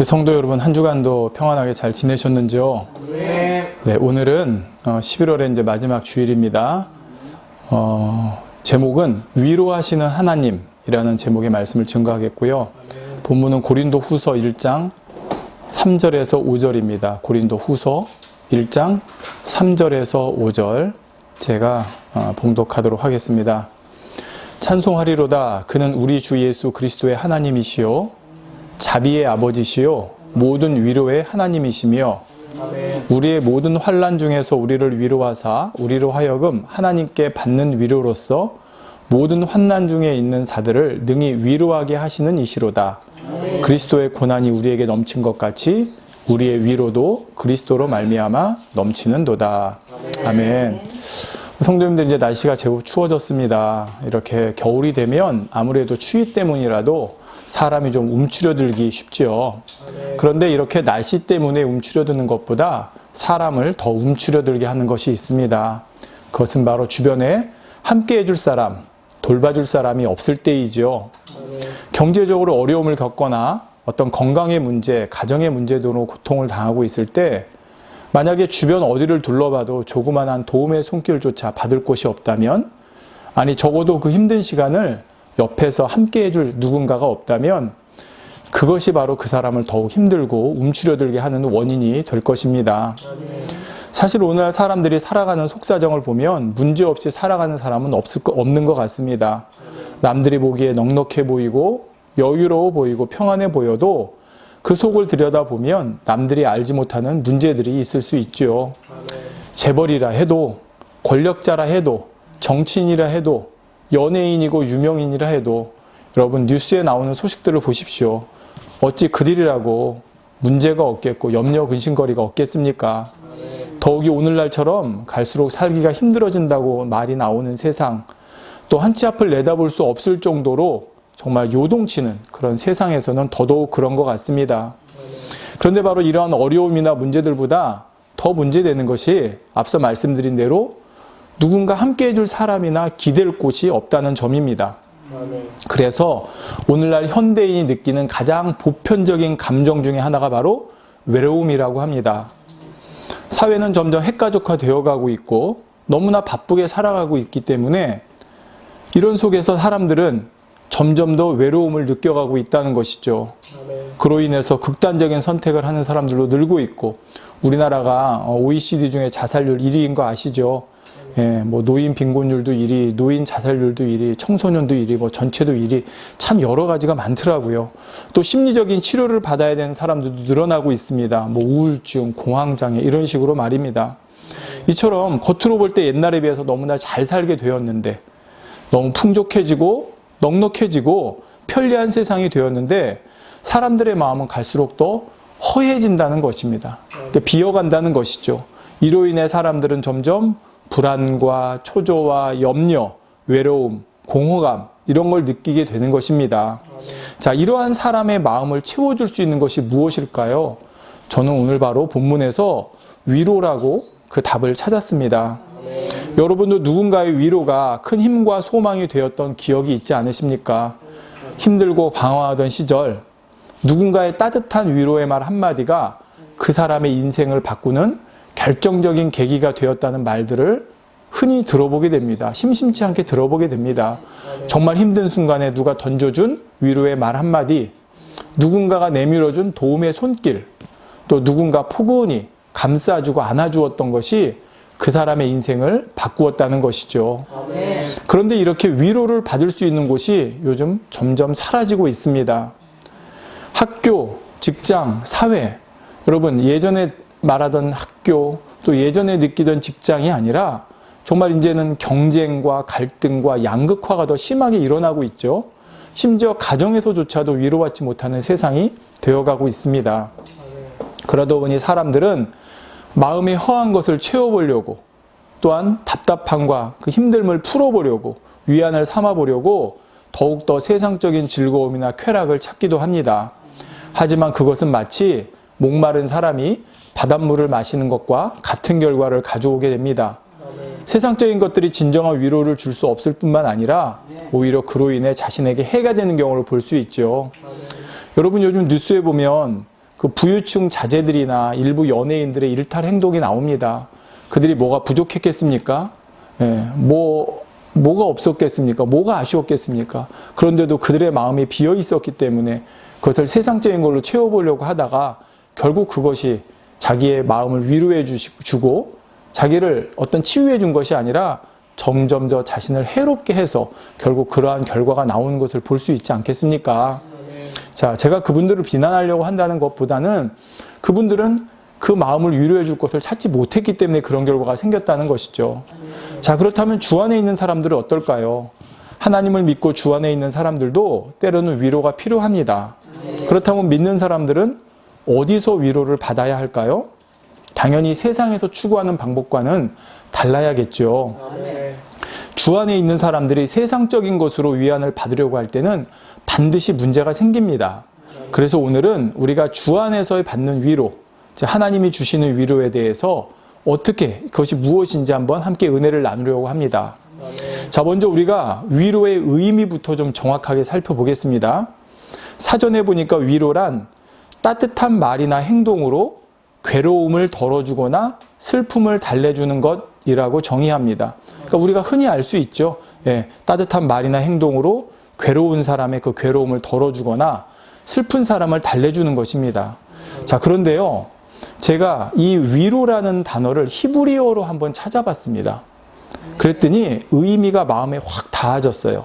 우리 성도 여러분, 한 주간도 평안하게 잘 지내셨는지요? 네. 오늘은 11월의 이제 마지막 주일입니다. 제목은 위로하시는 하나님이라는 제목의 말씀을 증거하겠고요. 본문은 고린도 후서 1장 3절에서 5절입니다. 고린도 후서 1장 3절에서 5절 제가 봉독하도록 하겠습니다. 찬송하리로다. 그는 우리 주 예수 그리스도의 하나님이시요 자비의 아버지시요 모든 위로의 하나님이시며 우리의 모든 환난 중에서 우리를 위로하사 우리로 하여금 하나님께 받는 위로로서 모든 환난 중에 있는 자들을 능히 위로하게 하시는 이시로다. 그리스도의 고난이 우리에게 넘친 것 같이 우리의 위로도 그리스도로 말미암아 넘치는도다. 아멘. 성도님들, 이제 날씨가 제법 추워졌습니다. 이렇게 겨울이 되면 아무래도 추위 때문이라도 사람이 좀 움츠려들기 쉽지요. 그런데 이렇게 날씨 때문에 움츠려드는 것보다 사람을 더 움츠려들게 하는 것이 있습니다. 그것은 바로 주변에 함께 해줄 사람, 돌봐줄 사람이 없을 때이죠. 경제적으로 어려움을 겪거나 어떤 건강의 문제, 가정의 문제 등으로 고통을 당하고 있을 때 만약에 주변 어디를 둘러봐도 조그만한 도움의 손길조차 받을 곳이 없다면, 아니 적어도 그 힘든 시간을 옆에서 함께 해줄 누군가가 없다면 그것이 바로 그 사람을 더욱 힘들고 움츠려들게 하는 원인이 될 것입니다. 사실 오늘날 사람들이 살아가는 속사정을 보면 문제없이 살아가는 사람은 없는 것 같습니다. 남들이 보기에 넉넉해 보이고 여유로워 보이고 평안해 보여도 그 속을 들여다보면 남들이 알지 못하는 문제들이 있을 수 있죠. 재벌이라 해도, 권력자라 해도, 정치인이라 해도, 연예인이고 유명인이라 해도 여러분 뉴스에 나오는 소식들을 보십시오. 어찌 그들이라고 문제가 없겠고 염려 근심거리가 없겠습니까? 더욱이 오늘날처럼 갈수록 살기가 힘들어진다고 말이 나오는 세상, 또 한 치 앞을 내다볼 수 없을 정도로 정말 요동치는 그런 세상에서는 더더욱 그런 것 같습니다. 그런데 바로 이러한 어려움이나 문제들보다 더 문제되는 것이 앞서 말씀드린 대로 누군가 함께 해줄 사람이나 기댈 곳이 없다는 점입니다. 그래서 오늘날 현대인이 느끼는 가장 보편적인 감정 중에 하나가 바로 외로움이라고 합니다. 사회는 점점 핵가족화 되어가고 있고 너무나 바쁘게 살아가고 있기 때문에 이런 속에서 사람들은 점점 더 외로움을 느껴가고 있다는 것이죠. 그로 인해서 극단적인 선택을 하는 사람들도 늘고 있고, 우리나라가 OECD 중에 자살률 1위인 거 아시죠? 예, 노인 빈곤율도 1위, 노인 자살률도 1위, 청소년도 1위, 전체도 1위, 참 여러 가지가 많더라고요. 또 심리적인 치료를 받아야 되는 사람들도 늘어나고 있습니다. 우울증, 공황장애 이런 식으로 말입니다. 이처럼 겉으로 볼 때 옛날에 비해서 너무나 잘 살게 되었는데, 너무 풍족해지고 넉넉해지고 편리한 세상이 되었는데 사람들의 마음은 갈수록 더 허해진다는 것입니다. 그러니까 비어간다는 것이죠. 이로 인해 사람들은 점점 불안과 초조와 염려, 외로움, 공허감 이런 걸 느끼게 되는 것입니다. 자, 이러한 사람의 마음을 채워줄 수 있는 것이 무엇일까요? 저는 오늘 바로 본문에서 위로라고 그 답을 찾았습니다. 여러분도 누군가의 위로가 큰 힘과 소망이 되었던 기억이 있지 않으십니까? 힘들고 방황하던 시절 누군가의 따뜻한 위로의 말 한마디가 그 사람의 인생을 바꾸는 결정적인 계기가 되었다는 말들을 흔히 들어보게 됩니다. 심심치 않게 들어보게 됩니다. 정말 힘든 순간에 누가 던져준 위로의 말 한마디, 누군가가 내밀어준 도움의 손길, 또 누군가 포근히 감싸주고 안아주었던 것이 그 사람의 인생을 바꾸었다는 것이죠. 그런데 이렇게 위로를 받을 수 있는 곳이 요즘 점점 사라지고 있습니다. 학교, 직장, 사회, 여러분 예전에 말하던 학교, 또 예전에 느끼던 직장이 아니라 정말 이제는 경쟁과 갈등과 양극화가 더 심하게 일어나고 있죠. 심지어 가정에서조차도 위로받지 못하는 세상이 되어가고 있습니다. 그러다 보니 사람들은 마음이 허한 것을 채워보려고, 또한 답답함과 그 힘듦을 풀어보려고, 위안을 삼아보려고 더욱더 세상적인 즐거움이나 쾌락을 찾기도 합니다. 하지만 그것은 마치 목마른 사람이 바닷물을 마시는 것과 같은 결과를 가져오게 됩니다. 세상적인 것들이 진정한 위로를 줄 수 없을 뿐만 아니라 오히려 그로 인해 자신에게 해가 되는 경우를 볼 수 있죠. 여러분 요즘 뉴스에 보면 그 부유층 자제들이나 일부 연예인들의 일탈 행동이 나옵니다. 그들이 뭐가 부족했겠습니까? 예, 뭐가 없었겠습니까? 뭐가 아쉬웠겠습니까? 그런데도 그들의 마음이 비어 있었기 때문에 그것을 세상적인 걸로 채워보려고 하다가 결국 그것이 자기의 마음을 위로해 주고 자기를 어떤 치유해 준 것이 아니라 점점 더 자신을 해롭게 해서 결국 그러한 결과가 나오는 것을 볼 수 있지 않겠습니까? 자, 제가 그분들을 비난하려고 한다는 것보다는 그분들은 그 마음을 위로해 줄 것을 찾지 못했기 때문에 그런 결과가 생겼다는 것이죠. 자, 그렇다면 주 안에 있는 사람들은 어떨까요? 하나님을 믿고 주 안에 있는 사람들도 때로는 위로가 필요합니다. 그렇다면 믿는 사람들은 어디서 위로를 받아야 할까요? 당연히 세상에서 추구하는 방법과는 달라야겠죠. 주 안에 있는 사람들이 세상적인 것으로 위안을 받으려고 할 때는 반드시 문제가 생깁니다. 그래서 오늘은 우리가 주 안에서 받는 위로, 하나님이 주시는 위로에 대해서 어떻게 그것이 무엇인지 한번 함께 은혜를 나누려고 합니다. 자, 먼저 우리가 위로의 의미부터 좀 정확하게 살펴보겠습니다. 사전에 보니까 위로란 따뜻한 말이나 행동으로 괴로움을 덜어주거나 슬픔을 달래주는 것이라고 정의합니다. 그러니까 우리가 흔히 알 수 있죠. 예, 따뜻한 말이나 행동으로 괴로운 사람의 그 괴로움을 덜어주거나 슬픈 사람을 달래주는 것입니다. 자, 그런데요, 제가 이 위로라는 단어를 히브리어로 한번 찾아봤습니다. 그랬더니 의미가 마음에 확 닿아졌어요.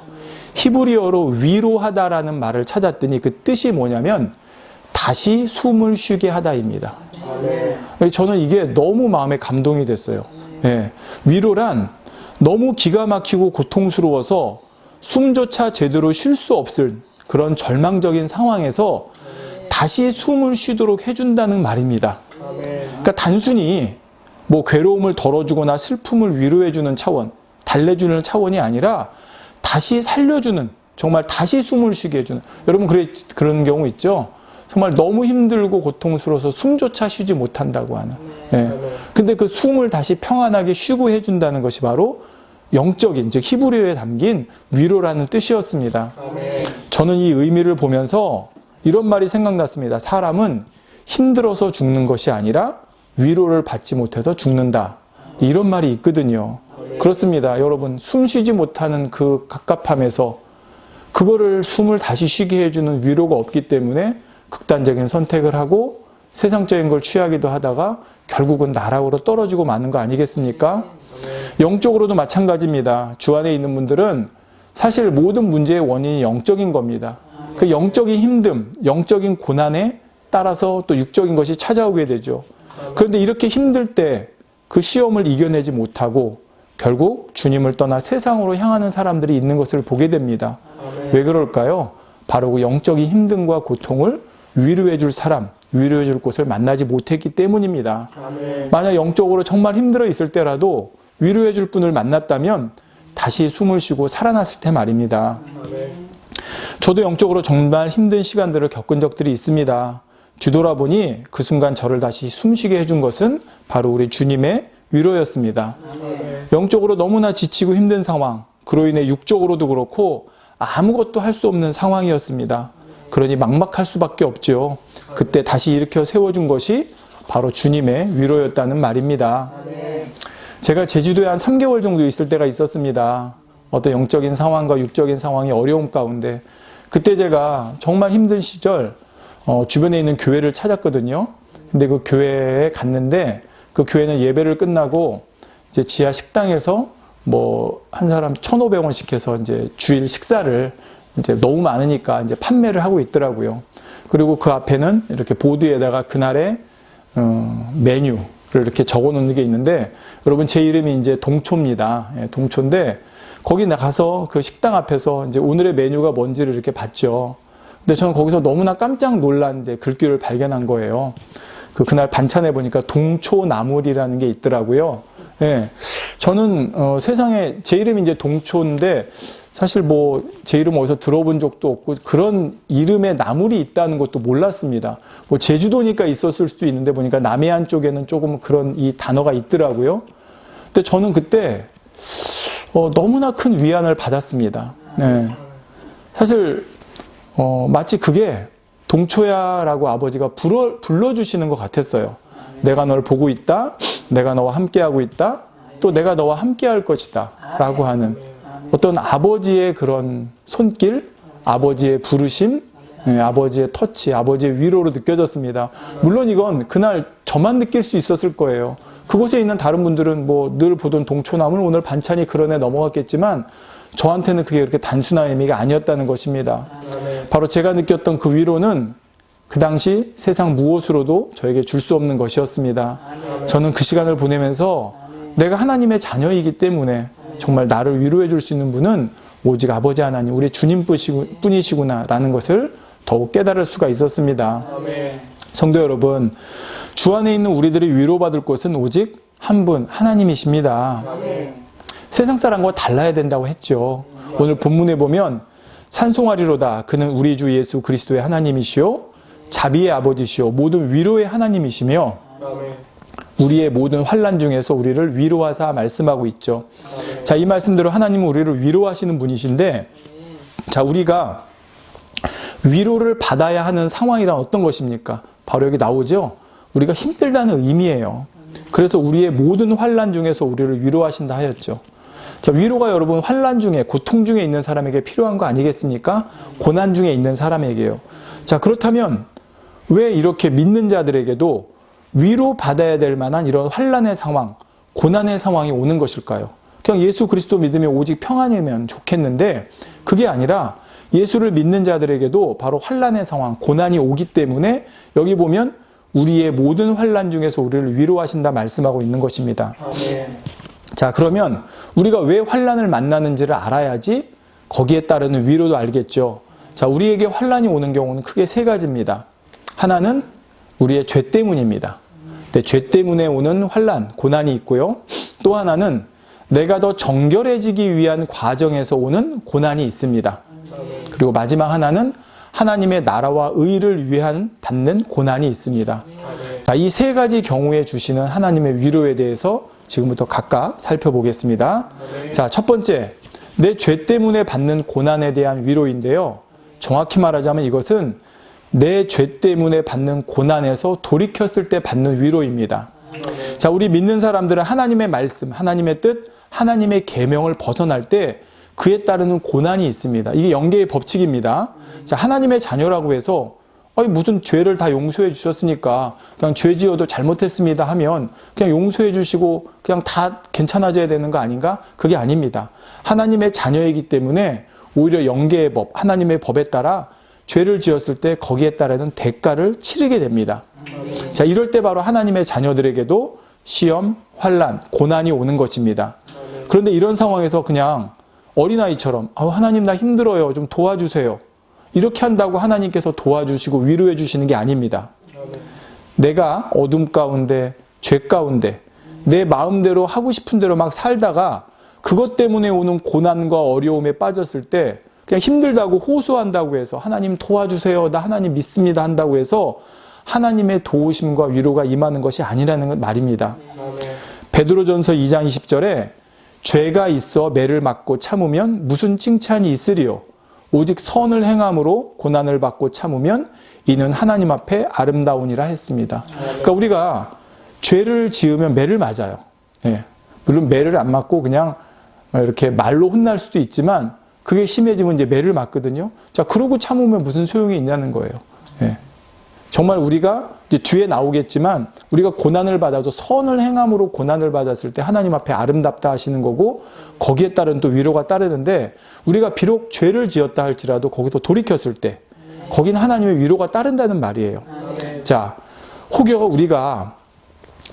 히브리어로 위로하다라는 말을 찾았더니 그 뜻이 뭐냐면 다시 숨을 쉬게 하다입니다. 저는 이게 너무 마음에 감동이 됐어요. 예, 위로란 너무 기가 막히고 고통스러워서 숨조차 제대로 쉴 수 없을 그런 절망적인 상황에서 다시 숨을 쉬도록 해준다는 말입니다. 그러니까 단순히 뭐 괴로움을 덜어주거나 슬픔을 위로해주는 차원, 달래주는 차원이 아니라 다시 살려주는, 정말 다시 숨을 쉬게 해주는. 여러분 그런 경우 있죠? 정말 너무 힘들고 고통스러워서 숨조차 쉬지 못한다고 하는. 예. 근데 그 숨을 다시 평안하게 쉬고 해준다는 것이 바로 영적인, 즉 히브리어에 담긴 위로라는 뜻이었습니다. 저는 이 의미를 보면서 이런 말이 생각났습니다. 사람은 힘들어서 죽는 것이 아니라 위로를 받지 못해서 죽는다. 이런 말이 있거든요. 그렇습니다. 여러분, 숨 쉬지 못하는 그 갑갑함에서 그거를 숨을 다시 쉬게 해주는 위로가 없기 때문에 극단적인 선택을 하고 세상적인 걸 취하기도 하다가 결국은 나락으로 떨어지고 마는 거 아니겠습니까? 영적으로도 마찬가지입니다. 주 안에 있는 분들은 사실 모든 문제의 원인이 영적인 겁니다. 그 영적인 힘듦, 영적인 고난에 따라서 또 육적인 것이 찾아오게 되죠. 그런데 이렇게 힘들 때 그 시험을 이겨내지 못하고 결국 주님을 떠나 세상으로 향하는 사람들이 있는 것을 보게 됩니다. 왜 그럴까요? 바로 그 영적인 힘듦과 고통을 위로해 줄 사람, 위로해 줄 곳을 만나지 못했기 때문입니다. 만약 영적으로 정말 힘들어 있을 때라도 위로해 줄 분을 만났다면 다시 숨을 쉬고 살아났을 테 말입니다. 저도 영적으로 정말 힘든 시간들을 겪은 적들이 있습니다. 뒤돌아보니 그 순간 저를 다시 숨쉬게 해준 것은 바로 우리 주님의 위로였습니다. 영적으로 너무나 지치고 힘든 상황, 그로 인해 육적으로도 그렇고 아무것도 할 수 없는 상황이었습니다. 그러니 막막할 수밖에 없죠. 그때 다시 일으켜 세워준 것이 바로 주님의 위로였다는 말입니다. 제가 제주도에 한 3개월 정도 있을 때가 있었습니다. 어떤 영적인 상황과 육적인 상황이 어려움 가운데 그때 제가 정말 힘든 시절 주변에 있는 교회를 찾았거든요. 근데 그 교회에 갔는데 그 교회는 예배를 끝나고 이제 지하 식당에서 뭐 한 사람 1,500원씩 해서 이제 주일 식사를 이제 너무 많으니까 이제 판매를 하고 있더라고요. 그리고 그 앞에는 이렇게 보드에다가 그날의 메뉴를 이렇게 적어 놓는 게 있는데 여러분 제 이름이 이제 동초입니다. 예, 동초인데 거기 나가서 그 식당 앞에서 이제 오늘의 메뉴가 뭔지를 이렇게 봤죠. 근데 저는 거기서 너무나 깜짝 놀란 글귀를 발견한 거예요. 그날 반찬에 보니까 동초나물이라는 게 있더라고요. 예, 저는 세상에 제 이름이 이제 동초인데 사실 뭐 제 이름 어디서 들어본 적도 없고 그런 이름의 나물이 있다는 것도 몰랐습니다. 뭐 제주도니까 있었을 수도 있는데 보니까 남해안 쪽에는 조금 그런 이 단어가 있더라고요. 근데 저는 그때 너무나 큰 위안을 받았습니다. 네. 사실 마치 그게 동초야라고 아버지가 불러주시는 것 같았어요. 내가 널 보고 있다. 내가 너와 함께하고 있다. 또 내가 너와 함께할 것이다. 라고 하는 어떤 아버지의 그런 손길, 아버지의 부르심, 아버지의 터치, 아버지의 위로로 느껴졌습니다. 물론 이건 그날 저만 느낄 수 있었을 거예요. 그곳에 있는 다른 분들은 뭐 늘 보던 동초나무는 오늘 반찬이 그런에 넘어갔겠지만 저한테는 그게 그렇게 단순한 의미가 아니었다는 것입니다. 바로 제가 느꼈던 그 위로는 그 당시 세상 무엇으로도 저에게 줄 수 없는 것이었습니다. 저는 그 시간을 보내면서 내가 하나님의 자녀이기 때문에 정말 나를 위로해 줄 수 있는 분은 오직 아버지 하나님, 우리 주님 뿐이시구나라는 것을 더욱 깨달을 수가 있었습니다. 성도 여러분, 주 안에 있는 우리들이 위로받을 곳은 오직 한 분, 하나님이십니다. 세상 사람과 달라야 된다고 했죠. 오늘 본문에 보면 찬송하리로다. 그는 우리 주 예수 그리스도의 하나님이시요 자비의 아버지시요 모든 위로의 하나님이시며 우리의 모든 환난 중에서 우리를 위로하사 말씀하고 있죠. 자, 이 말씀대로 하나님은 우리를 위로하시는 분이신데, 자, 우리가 위로를 받아야 하는 상황이란 어떤 것입니까? 바로 여기 나오죠. 우리가 힘들다는 의미예요. 그래서 우리의 모든 환난 중에서 우리를 위로하신다 하였죠. 자, 위로가 여러분 환난 중에, 고통 중에 있는 사람에게 필요한 거 아니겠습니까? 고난 중에 있는 사람에게요. 자, 그렇다면 왜 이렇게 믿는 자들에게도 위로 받아야 될 만한 이런 환난의 상황, 고난의 상황이 오는 것일까요? 그냥 예수 그리스도 믿으면 오직 평안이면 좋겠는데 그게 아니라 예수를 믿는 자들에게도 바로 환난의 상황, 고난이 오기 때문에 여기 보면 우리의 모든 환난 중에서 우리를 위로하신다 말씀하고 있는 것입니다. 자, 그러면 우리가 왜 환난을 만나는지를 알아야지 거기에 따르는 위로도 알겠죠. 자, 우리에게 환난이 오는 경우는 크게 세 가지입니다. 하나는 우리의 죄 때문입니다. 네, 죄 때문에 오는 환난, 고난이 있고요. 또 하나는 내가 더 정결해지기 위한 과정에서 오는 고난이 있습니다. 그리고 마지막 하나는 하나님의 나라와 의를 위한 받는 고난이 있습니다. 자, 이 세 가지 경우에 주시는 하나님의 위로에 대해서 지금부터 각각 살펴보겠습니다. 자, 첫 번째, 내 죄 때문에 받는 고난에 대한 위로인데요. 정확히 말하자면 이것은 내 죄 때문에 받는 고난에서 돌이켰을 때 받는 위로입니다. 자, 우리 믿는 사람들은 하나님의 말씀, 하나님의 뜻, 하나님의 계명을 벗어날 때 그에 따르는 고난이 있습니다. 이게 영계의 법칙입니다. 자, 하나님의 자녀라고 해서 무슨 죄를 다 용서해 주셨으니까 그냥 죄 지어도 잘못했습니다 하면 그냥 용서해 주시고 그냥 다 괜찮아져야 되는 거 아닌가? 그게 아닙니다. 하나님의 자녀이기 때문에 오히려 영계의 법, 하나님의 법에 따라 죄를 지었을 때 거기에 따르는 대가를 치르게 됩니다. 자, 이럴 때 바로 하나님의 자녀들에게도 시험, 환난, 고난이 오는 것입니다. 그런데 이런 상황에서 그냥 어린아이처럼 하나님 나 힘들어요. 좀 도와주세요. 이렇게 한다고 하나님께서 도와주시고 위로해 주시는 게 아닙니다. 내가 어둠 가운데, 죄 가운데 내 마음대로 하고 싶은 대로 막 살다가 그것 때문에 오는 고난과 어려움에 빠졌을 때 그냥 힘들다고 호소한다고 해서 하나님 도와주세요. 나 하나님 믿습니다 한다고 해서 하나님의 도우심과 위로가 임하는 것이 아니라는 말입니다. 베드로전서 2장 20절에 죄가 있어 매를 맞고 참으면 무슨 칭찬이 있으리요. 오직 선을 행함으로 고난을 받고 참으면 이는 하나님 앞에 아름다우니라 했습니다. 그러니까 우리가 죄를 지으면 매를 맞아요. 예. 물론 매를 안 맞고 그냥 이렇게 말로 혼날 수도 있지만 그게 심해지면 이제 매를 맞거든요. 자, 그러고 참으면 무슨 소용이 있냐는 거예요. 예. 정말 우리가 이제 뒤에 나오겠지만 우리가 고난을 받아도 선을 행함으로 고난을 받았을 때 하나님 앞에 아름답다 하시는 거고 거기에 따른 또 위로가 따르는데 우리가 비록 죄를 지었다 할지라도 거기서 돌이켰을 때 거기는 하나님의 위로가 따른다는 말이에요. 자, 혹여 우리가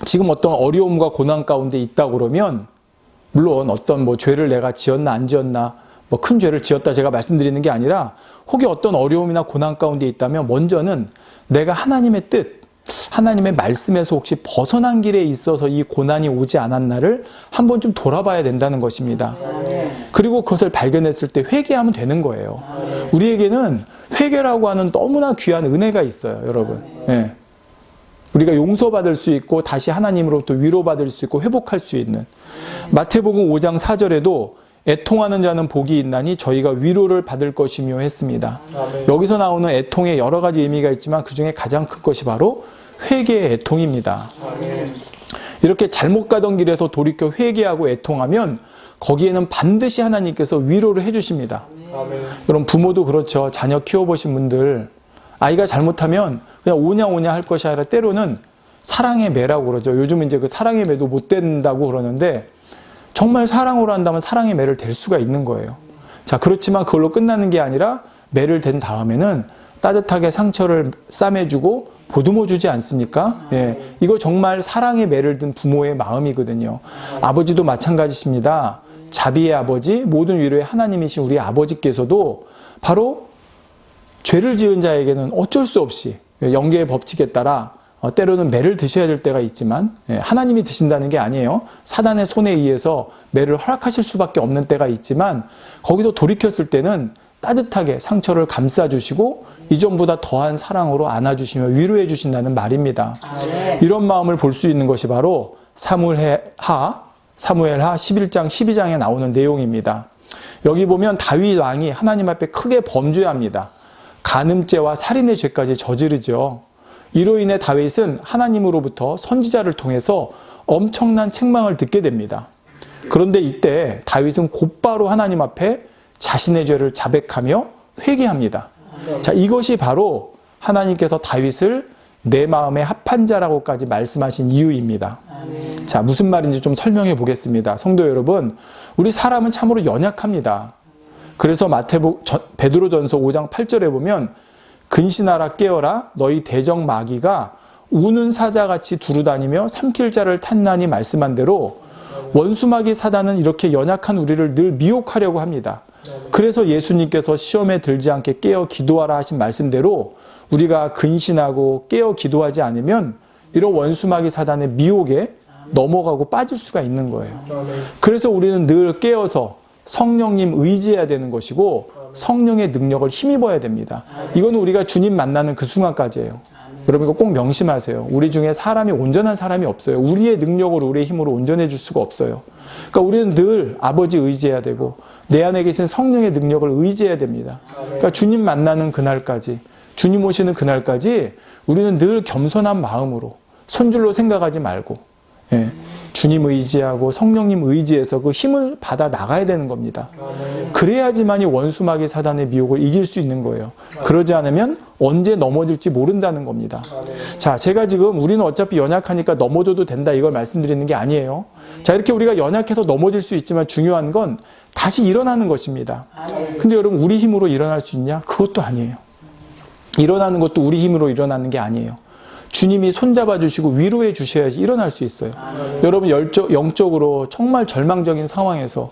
지금 어떤 어려움과 고난 가운데 있다 그러면 물론 어떤 죄를 내가 지었나 안 지었나 큰 죄를 지었다 제가 말씀드리는 게 아니라 혹여 어떤 어려움이나 고난 가운데 있다면 먼저는 내가 하나님의 뜻, 하나님의 말씀에서 혹시 벗어난 길에 있어서 이 고난이 오지 않았나를 한번 좀 돌아봐야 된다는 것입니다. 그리고 그것을 발견했을 때 회개하면 되는 거예요. 우리에게는 회개라고 하는 너무나 귀한 은혜가 있어요, 여러분. 예. 우리가 용서받을 수 있고 다시 하나님으로부터 위로받을 수 있고 회복할 수 있는 마태복음 5장 4절에도 애통하는 자는 복이 있나니 저희가 위로를 받을 것이며 했습니다. 아멘. 여기서 나오는 애통에 여러 가지 의미가 있지만 그 중에 가장 큰 것이 바로 회개의 애통입니다. 아멘. 이렇게 잘못 가던 길에서 돌이켜 회개하고 애통하면 거기에는 반드시 하나님께서 위로를 해주십니다. 아멘. 여러분 부모도 그렇죠. 자녀 키워보신 분들 아이가 잘못하면 그냥 오냐 오냐 할 것이 아니라 때로는 사랑의 매라고 그러죠. 요즘은 이제 그 사랑의 매도 못 된다고 그러는데 정말 사랑으로 한다면 사랑의 매를 댈 수가 있는 거예요. 자, 그렇지만 그걸로 끝나는 게 아니라 매를 댄 다음에는 따뜻하게 상처를 싸매주고 보듬어 주지 않습니까? 예, 이거 정말 사랑의 매를 든 부모의 마음이거든요. 아버지도 마찬가지십니다. 자비의 아버지, 모든 위로의 하나님이신 우리 아버지께서도 바로 죄를 지은 자에게는 어쩔 수 없이 영계의 법칙에 따라 때로는 매를 드셔야 될 때가 있지만 하나님이 드신다는 게 아니에요. 사단의 손에 의해서 매를 허락하실 수밖에 없는 때가 있지만 거기서 돌이켰을 때는 따뜻하게 상처를 감싸주시고 이전보다 더한 사랑으로 안아주시며 위로해 주신다는 말입니다. 이런 마음을 볼 수 있는 것이 바로 사무엘하 11장 12장에 나오는 내용입니다. 여기 보면 다윗 왕이 하나님 앞에 크게 범죄합니다. 간음죄와 살인의 죄까지 저지르죠. 이로 인해 다윗은 하나님으로부터 선지자를 통해서 엄청난 책망을 듣게 됩니다. 그런데 이때 다윗은 곧바로 하나님 앞에 자신의 죄를 자백하며 회개합니다. 자, 이것이 바로 하나님께서 다윗을 내 마음에 합한 자라고까지 말씀하신 이유입니다. 자, 무슨 말인지 좀 설명해 보겠습니다. 성도 여러분, 우리 사람은 참으로 연약합니다. 그래서 베드로전서 5장 8절에 보면 근신하라 깨어라 너희 대적 마귀가 우는 사자같이 두루다니며 삼킬 자를 탔나니 말씀한 대로 원수 마귀 사단은 이렇게 연약한 우리를 늘 미혹하려고 합니다. 그래서 예수님께서 시험에 들지 않게 깨어 기도하라 하신 말씀대로 우리가 근신하고 깨어 기도하지 않으면 이런 원수 마귀 사단의 미혹에 넘어가고 빠질 수가 있는 거예요. 그래서 우리는 늘 깨어서 성령님 의지해야 되는 것이고 성령의 능력을 힘입어야 됩니다. 이건 우리가 주님 만나는 그 순간까지예요. 여러분 이거 꼭 명심하세요. 우리 중에 사람이 온전한 사람이 없어요. 우리의 능력으로 우리의 힘으로 온전해 줄 수가 없어요. 그러니까 우리는 늘 아버지 의지해야 되고 내 안에 계신 성령의 능력을 의지해야 됩니다. 그러니까 주님 만나는 그날까지 주님 오시는 그날까지 우리는 늘 겸손한 마음으로 손줄로 생각하지 말고 주님 의지하고 성령님 의지해서 그 힘을 받아 나가야 되는 겁니다. 그래야지만이 원수 마귀 사단의 미혹을 이길 수 있는 거예요. 그러지 않으면 언제 넘어질지 모른다는 겁니다. 자, 제가 지금 우리는 어차피 연약하니까 넘어져도 된다 이걸 말씀드리는 게 아니에요. 자, 이렇게 우리가 연약해서 넘어질 수 있지만 중요한 건 다시 일어나는 것입니다. 근데 여러분 우리 힘으로 일어날 수 있냐? 그것도 아니에요. 일어나는 것도 우리 힘으로 일어나는 게 아니에요. 주님이 손잡아 주시고 위로해 주셔야지 일어날 수 있어요. 여러분 영적으로 정말 절망적인 상황에서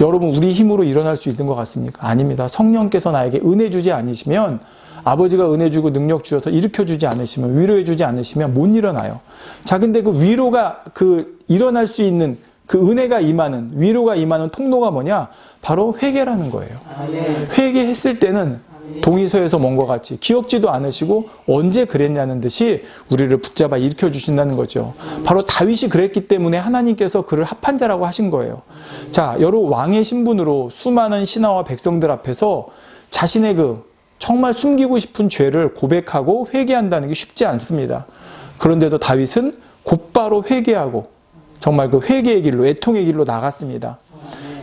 여러분 우리 힘으로 일어날 수 있는 것 같습니까? 아닙니다. 성령께서 나에게 은혜 주지 않으시면 아버지가 은혜 주고 능력 주셔서 일으켜 주지 않으시면 위로해 주지 않으시면 못 일어나요. 자, 근데 그 위로가 일어날 수 있는 그 은혜가 임하는 위로가 임하는 통로가 뭐냐? 바로 회개라는 거예요. 회개했을 때는 동의서에서 뭔가 같이 기억지도 않으시고 언제 그랬냐는 듯이 우리를 붙잡아 일으켜 주신다는 거죠. 바로 다윗이 그랬기 때문에 하나님께서 그를 합한 자라고 하신 거예요. 자, 여러 왕의 신분으로 수많은 신하와 백성들 앞에서 자신의 정말 숨기고 싶은 죄를 고백하고 회개한다는 게 쉽지 않습니다. 그런데도 다윗은 곧바로 회개하고 정말 그 회개의 길로 애통의 길로 나갔습니다.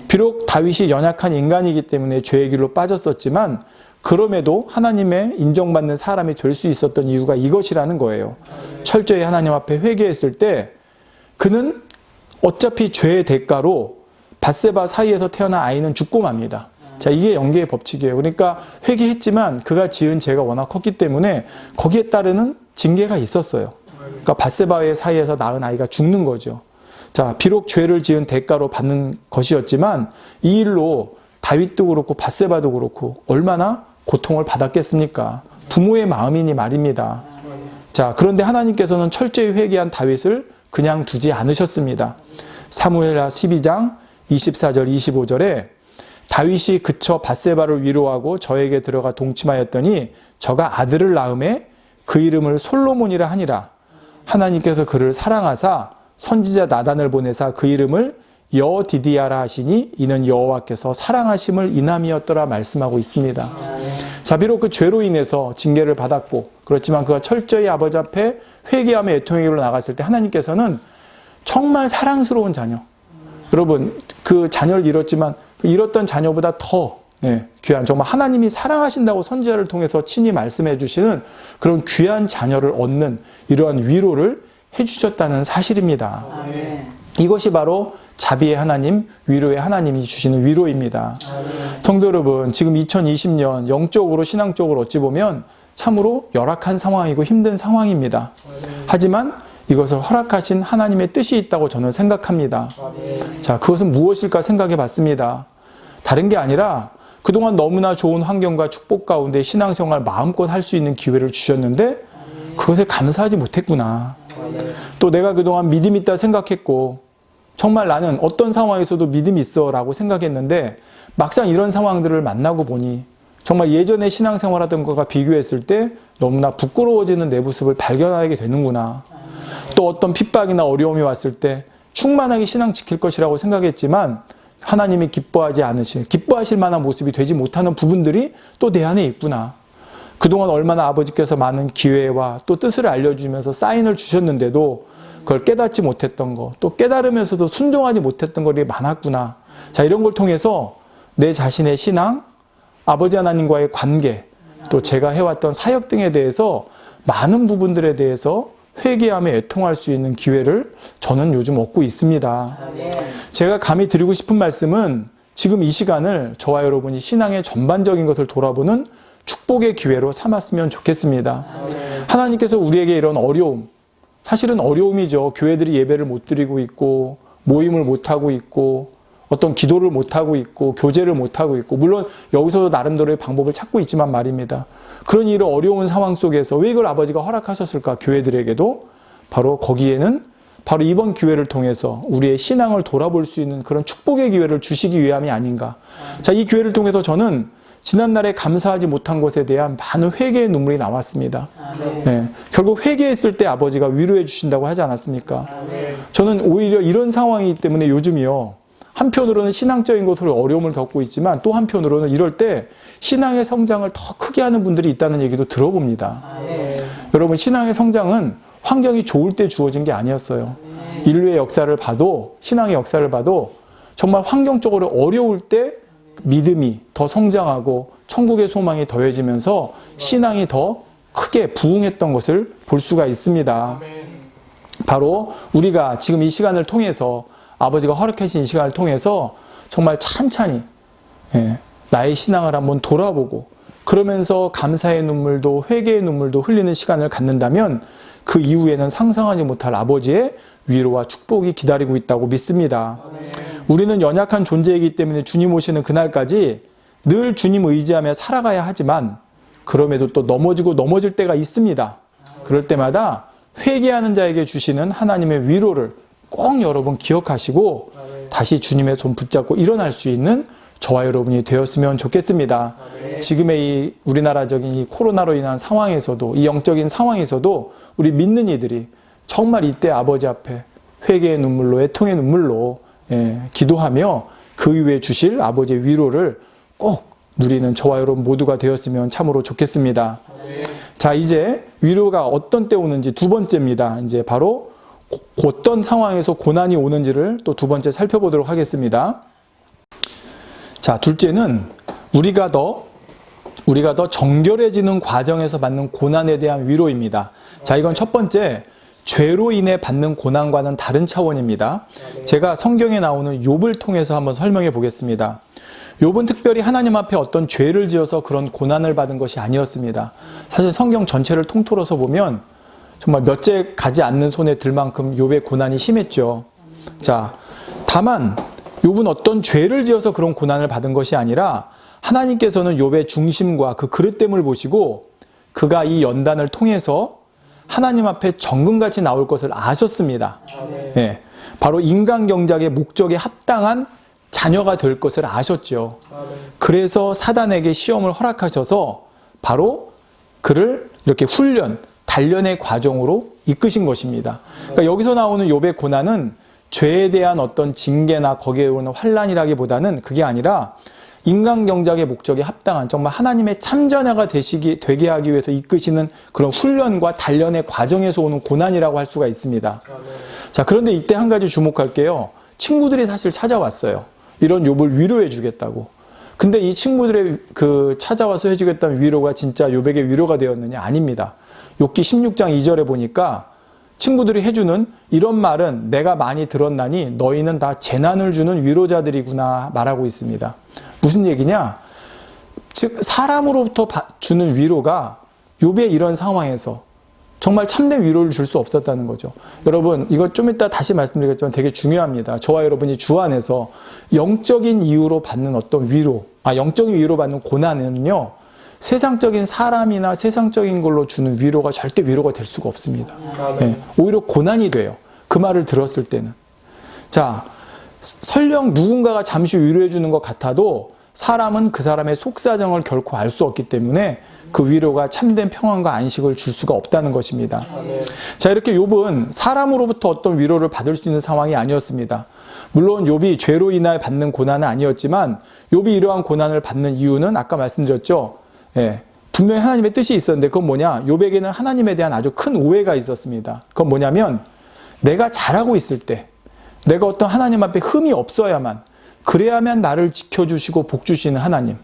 비록 다윗이 연약한 인간이기 때문에 죄의 길로 빠졌었지만 그럼에도 하나님의 인정받는 사람이 될 수 있었던 이유가 이것이라는 거예요. 철저히 하나님 앞에 회개했을 때 그는 어차피 죄의 대가로 밧세바 사이에서 태어난 아이는 죽고 맙니다. 자, 이게 영계의 법칙이에요. 그러니까 회개했지만 그가 지은 죄가 워낙 컸기 때문에 거기에 따르는 징계가 있었어요. 그러니까 밧세바의 사이에서 낳은 아이가 죽는 거죠. 자, 비록 죄를 지은 대가로 받는 것이었지만 이 일로 다윗도 그렇고 밧세바도 그렇고 얼마나 고통을 받았겠습니까? 부모의 마음이니 말입니다. 자, 그런데 하나님께서는 철저히 회개한 다윗을 그냥 두지 않으셨습니다. 사무엘하 12장 24절 25절에 다윗이 그쳐 밧세바를 위로하고 저에게 들어가 동침하였더니 저가 아들을 낳음에 그 이름을 솔로몬이라 하니라. 하나님께서 그를 사랑하사 선지자 나단을 보내사 그 이름을 여디디아라 하시니 이는 여호와께서 사랑하심을 인함이었더라 말씀하고 있습니다. 자, 비록 그 죄로 인해서 징계를 받았고 그렇지만 그가 철저히 아버지 앞에 회개하며 애통의 길로 나갔을 때 하나님께서는 정말 사랑스러운 자녀, 여러분 그 자녀를 잃었지만 그 잃었던 자녀보다 더 귀한, 정말 하나님이 사랑하신다고 선지자를 통해서 친히 말씀해 주시는 그런 귀한 자녀를 얻는 이러한 위로를 해주셨다는 사실입니다. 이것이 바로 자비의 하나님, 위로의 하나님이 주시는 위로입니다. 성도 여러분, 지금 2020년 영적으로 신앙적으로 어찌 보면 참으로 열악한 상황이고 힘든 상황입니다. 하지만 이것을 허락하신 하나님의 뜻이 있다고 저는 생각합니다. 자, 그것은 무엇일까 생각해 봤습니다. 다른 게 아니라 그동안 너무나 좋은 환경과 축복 가운데 신앙생활 마음껏 할 수 있는 기회를 주셨는데 그것에 감사하지 못했구나. 또 내가 그동안 믿음 있다 생각했고 정말 나는 어떤 상황에서도 믿음 있어 라고 생각했는데 막상 이런 상황들을 만나고 보니 정말 예전에 신앙생활하던 것과 비교했을 때 너무나 부끄러워지는 내 모습을 발견하게 되는구나. 또 어떤 핍박이나 어려움이 왔을 때 충만하게 신앙 지킬 것이라고 생각했지만 하나님이 기뻐하실 만한 모습이 되지 못하는 부분들이 또 내 안에 있구나. 그동안 얼마나 아버지께서 많은 기회와 또 뜻을 알려주면서 사인을 주셨는데도 그걸 깨닫지 못했던 거, 또 깨달으면서도 순종하지 못했던 것이 많았구나. 자, 이런 걸 통해서 내 자신의 신앙, 아버지 하나님과의 관계, 또 제가 해왔던 사역 등에 대해서 많은 부분들에 대해서 회개하며 애통할 수 있는 기회를 저는 요즘 얻고 있습니다. 제가 감히 드리고 싶은 말씀은 지금 이 시간을 저와 여러분이 신앙의 전반적인 것을 돌아보는 축복의 기회로 삼았으면 좋겠습니다. 하나님께서 우리에게 이런 어려움, 사실은 어려움이죠. 교회들이 예배를 못 드리고 있고 모임을 못하고 있고 어떤 기도를 못하고 있고 교제를 못하고 있고, 물론 여기서도 나름대로의 방법을 찾고 있지만 말입니다. 그런 이런 어려운 상황 속에서 왜 이걸 아버지가 허락하셨을까? 교회들에게도 바로 거기에는 바로 이번 기회를 통해서 우리의 신앙을 돌아볼 수 있는 그런 축복의 기회를 주시기 위함이 아닌가. 자, 이 기회를 통해서 저는 지난날에 감사하지 못한 것에 대한 많은 회개의 눈물이 나왔습니다. 결국 회개했을 때 아버지가 위로해 주신다고 하지 않았습니까? 저는 오히려 이런 상황이기 때문에 요즘이요, 한편으로는 신앙적인 것으로 어려움을 겪고 있지만 또 한편으로는 이럴 때 신앙의 성장을 더 크게 하는 분들이 있다는 얘기도 들어봅니다. 여러분, 신앙의 성장은 환경이 좋을 때 주어진 게 아니었어요. 인류의 역사를 봐도, 신앙의 역사를 봐도 정말 환경적으로 어려울 때 믿음이 더 성장하고 천국의 소망이 더해지면서 신앙이 더 크게 부흥했던 것을 볼 수가 있습니다. 바로 우리가 지금 이 시간을 통해서, 아버지가 허락하신 이 시간을 통해서 정말 찬찬히 나의 신앙을 한번 돌아보고, 그러면서 감사의 눈물도 회개의 눈물도 흘리는 시간을 갖는다면 그 이후에는 상상하지 못할 아버지의 위로와 축복이 기다리고 있다고 믿습니다. 우리는 연약한 존재이기 때문에 주님 오시는 그날까지 늘 주님 의지하며 살아가야 하지만, 그럼에도 또 넘어질 때가 있습니다. 그럴 때마다 회개하는 자에게 주시는 하나님의 위로를 꼭 여러분 기억하시고 다시 주님의 손 붙잡고 일어날 수 있는 저와 여러분이 되었으면 좋겠습니다. 지금의 이 우리나라적인 이 코로나로 인한 상황에서도, 이 영적인 상황에서도 우리 믿는 이들이 정말 이때 아버지 앞에 회개의 눈물로, 애통의 눈물로 기도하며 그 이후에 주실 아버지의 위로를 꼭 누리는 저와 여러분 모두가 되었으면 참으로 좋겠습니다. 자, 이제 위로가 어떤 때 오는지 두 번째입니다. 이제 바로 어떤 상황에서 고난이 오는지를 또 두 번째 살펴보도록 하겠습니다. 자, 둘째는 우리가 더 정결해지는 과정에서 받는 고난에 대한 위로입니다. 자, 이건 첫 번째, 죄로 인해 받는 고난과는 다른 차원입니다. 제가 성경에 나오는 욥을 통해서 한번 설명해 보겠습니다. 욥은 특별히 하나님 앞에 어떤 죄를 지어서 그런 고난을 받은 것이 아니었습니다. 사실 성경 전체를 통틀어서 보면 정말 몇째 가지 않는 손에 들 만큼 욥의 고난이 심했죠. 자, 다만 욥은 어떤 죄를 지어서 그런 고난을 받은 것이 아니라 하나님께서는 욥의 중심과 그 그릇됨을 보시고 그가 이 연단을 통해서 하나님 앞에 정금같이 나올 것을 아셨습니다. 바로 인간경작의 목적에 합당한 자녀가 될 것을 아셨죠. 그래서 사단에게 시험을 허락하셔서 바로 그를 이렇게 단련의 과정으로 이끄신 것입니다. 그러니까 여기서 나오는 욥의 고난은 죄에 대한 어떤 징계나 거기에 오는 환난이라기보다는 그게 아니라 인간 경작의 목적에 합당한 정말 하나님의 참전자가 되게 하기 위해서 이끄시는 그런 훈련과 단련의 과정에서 오는 고난이라고 할 수가 있습니다. 자, 그런데 이때 한 가지 주목할게요. 친구들이 사실 찾아왔어요. 이런 욥을 위로해 주겠다고. 근데 이 친구들의 찾아와서 해주겠다는 위로가 진짜 욥에게 위로가 되었느냐? 아닙니다. 욥기 16장 2절에 보니까 친구들이 해주는 이런 말은 내가 많이 들었나니 너희는 다 재난을 주는 위로자들이구나 말하고 있습니다. 무슨 얘기냐? 즉 사람으로부터 주는 위로가 욥의 이런 상황에서 정말 참된 위로를 줄 수 없었다는 거죠. 여러분, 이거 좀 이따 다시 말씀드리겠지만 되게 중요합니다. 저와 여러분이 주 안에서 영적인 이유로 받는 어떤 위로, 영적인 위로 받는 고난은요, 세상적인 사람이나 세상적인 걸로 주는 위로가 절대 위로가 될 수가 없습니다. 네, 오히려 고난이 돼요. 그 말을 들었을 때는. 자, 설령 누군가가 잠시 위로해 주는 것 같아도 사람은 그 사람의 속사정을 결코 알 수 없기 때문에 그 위로가 참된 평안과 안식을 줄 수가 없다는 것입니다. 자, 이렇게 욥은 사람으로부터 어떤 위로를 받을 수 있는 상황이 아니었습니다. 물론 욥이 죄로 인하여 받는 고난은 아니었지만 욥이 이러한 고난을 받는 이유는 아까 말씀드렸죠. 예, 분명히 하나님의 뜻이 있었는데 그건 뭐냐? 욥에게는 하나님에 대한 아주 큰 오해가 있었습니다. 그건 뭐냐면 내가 잘하고 있을 때 내가 어떤 하나님 앞에 흠이 없어야만 그래야만 나를 지켜주시고 복주시는 하나님.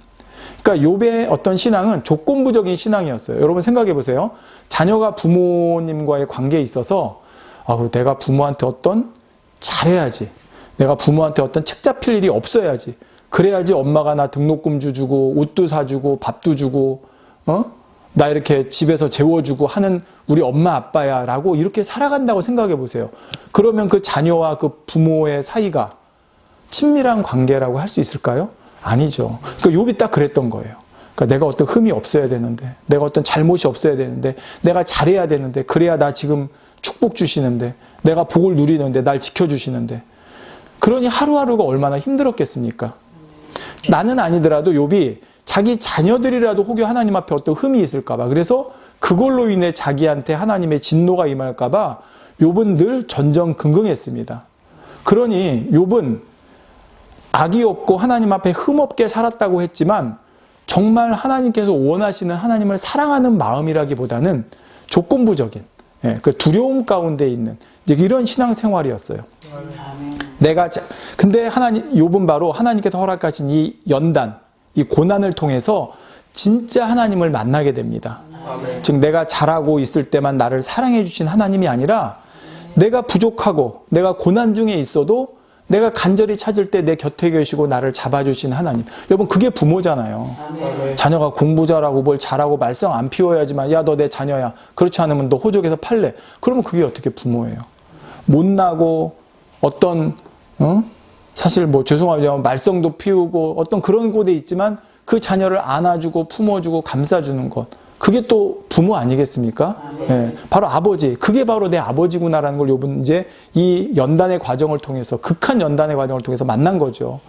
그러니까 욥의 어떤 신앙은 조건부적인 신앙이었어요. 여러분 생각해 보세요. 자녀가 부모님과의 관계에 있어서 내가 부모한테 어떤 잘해야지. 내가 부모한테 어떤 책 잡힐 일이 없어야지. 그래야지 엄마가 나 등록금 주고 옷도 사주고 밥도 주고 나 이렇게 집에서 재워주고 하는 우리 엄마 아빠야 라고 이렇게 살아간다고 생각해 보세요. 그러면 그 자녀와 그 부모의 사이가 친밀한 관계라고 할 수 있을까요? 아니죠. 그러니까 욥이 딱 그랬던 거예요. 그러니까 내가 어떤 흠이 없어야 되는데, 내가 어떤 잘못이 없어야 되는데, 내가 잘해야 되는데, 그래야 나 지금 축복 주시는데, 내가 복을 누리는데, 날 지켜주시는데. 그러니 하루하루가 얼마나 힘들었겠습니까? 나는 아니더라도 욥이 자기 자녀들이라도 혹여 하나님 앞에 어떤 흠이 있을까봐, 그래서 그걸로 인해 자기한테 하나님의 진노가 임할까봐 욥은 늘 전전긍긍했습니다. 그러니 욥은 악이 없고 하나님 앞에 흠없게 살았다고 했지만 정말 하나님께서 원하시는 하나님을 사랑하는 마음이라기보다는 조건부적인 그 두려움 가운데 있는 이제 이런 신앙생활이었어요. 근데 욥은 바로 하나님께서 허락하신 이 연단, 이 고난을 통해서 진짜 하나님을 만나게 됩니다. 즉 내가 잘하고 있을 때만 나를 사랑해 주신 하나님이 아니라 내가 부족하고 내가 고난 중에 있어도 내가 간절히 찾을 때 내 곁에 계시고 나를 잡아주신 하나님. 여러분 그게 부모잖아요. 자녀가 공부 잘하고 뭘 잘하고 말썽 안 피워야지만 야 너 내 자녀야. 그렇지 않으면 너 호적에서 팔래. 그러면 그게 어떻게 부모예요. 못나고 어떤 사실 죄송하지만 말썽도 피우고 어떤 그런 곳에 있지만 그 자녀를 안아주고 품어주고 감싸주는 것. 그게 또 부모 아니겠습니까? 예, 바로 아버지. 그게 바로 내 아버지구나라는 걸 욥은 이제 이 연단의 과정을 통해서, 극한 연단의 과정을 통해서 만난 거죠.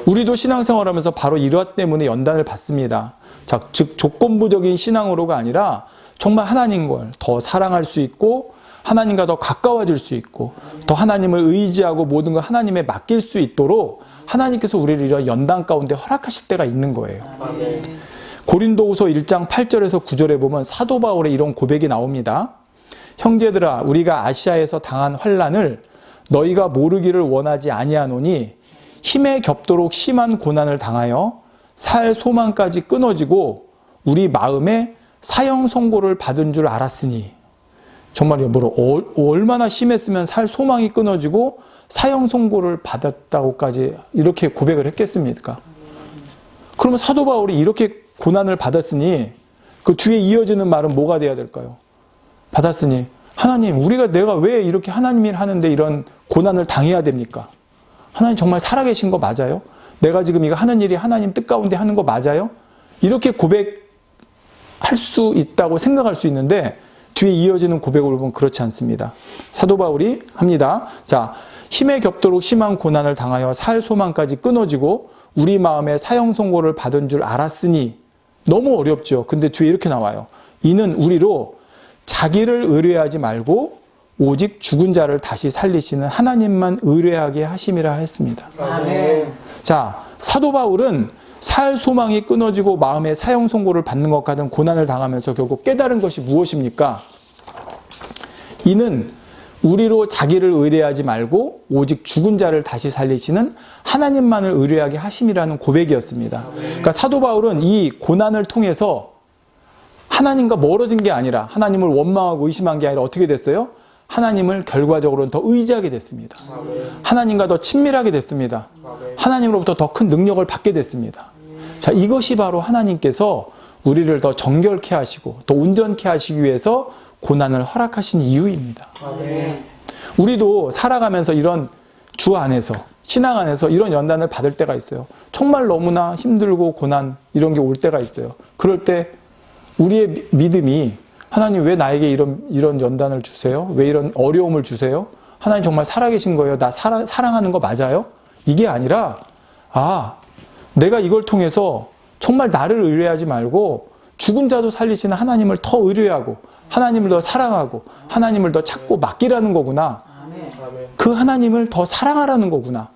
우리도 신앙생활하면서 바로 이것 때문에 연단을 받습니다. 자, 즉 조건부적인 신앙으로가 아니라 정말 하나님을 더 사랑할 수 있고 하나님과 더 가까워질 수 있고 더 하나님을 의지하고 모든 걸 하나님에 맡길 수 있도록 하나님께서 우리를 이런 연단 가운데 허락하실 때가 있는 거예요. 고린도후서 1장 8절에서 9절에 보면 사도 바울의 이런 고백이 나옵니다. 형제들아 우리가 아시아에서 당한 환난을 너희가 모르기를 원하지 아니하노니 힘에 겹도록 심한 고난을 당하여 살 소망까지 끊어지고 우리 마음에 사형 선고를 받은 줄 알았으니. 정말 얼마나 심했으면 살 소망이 끊어지고 사형 선고를 받았다고까지 이렇게 고백을 했겠습니까? 그러면 사도 바울이 이렇게 고난을 받았으니 그 뒤에 이어지는 말은 뭐가 돼야 될까요? 받았으니 하나님 내가 왜 이렇게 하나님 일 하는데 이런 고난을 당해야 됩니까? 하나님 정말 살아계신 거 맞아요? 내가 지금 이거 하는 일이 하나님 뜻 가운데 하는 거 맞아요? 이렇게 고백할 수 있다고 생각할 수 있는데 뒤에 이어지는 고백을 보면 그렇지 않습니다. 사도 바울이 합니다. 자, 힘에 겹도록 심한 고난을 당하여 살 소망까지 끊어지고 우리 마음에 사형 선고를 받은 줄 알았으니. 너무 어렵죠. 근데 뒤에 이렇게 나와요. 이는 우리로 자기를 의뢰하지 말고 오직 죽은 자를 다시 살리시는 하나님만 의뢰하게 하심이라 했습니다. 아멘. 자, 사도 바울은 살 소망이 끊어지고 마음의 사형 선고를 받는 것 같은 고난을 당하면서 결국 깨달은 것이 무엇입니까? 이는 우리로 자기를 의뢰하지 말고 오직 죽은 자를 다시 살리시는 하나님만을 의뢰하게 하심이라는 고백이었습니다. 그러니까 사도 바울은 이 고난을 통해서 하나님과 멀어진 게 아니라 하나님을 원망하고 의심한 게 아니라 어떻게 됐어요? 하나님을 결과적으로는 더 의지하게 됐습니다. 하나님과 더 친밀하게 됐습니다. 하나님으로부터 더 큰 능력을 받게 됐습니다. 자, 이것이 바로 하나님께서 우리를 더 정결케 하시고 더 온전케 하시기 위해서 고난을 허락하신 이유입니다. 우리도 살아가면서 이런 주 안에서, 신앙 안에서 이런 연단을 받을 때가 있어요. 정말 너무나 힘들고 고난 이런 게 올 때가 있어요. 그럴 때 우리의 믿음이 하나님 왜 나에게 이런 연단을 주세요? 왜 이런 어려움을 주세요? 하나님 정말 살아계신 거예요? 나 사랑하는 거 맞아요? 이게 아니라 내가 이걸 통해서 정말 나를 의뢰하지 말고 죽은 자도 살리시는 하나님을 더 의뢰하고 하나님을 더 사랑하고 하나님을 더 찾고 맡기라는 거구나. 그 하나님을 더 사랑하라는 거구나.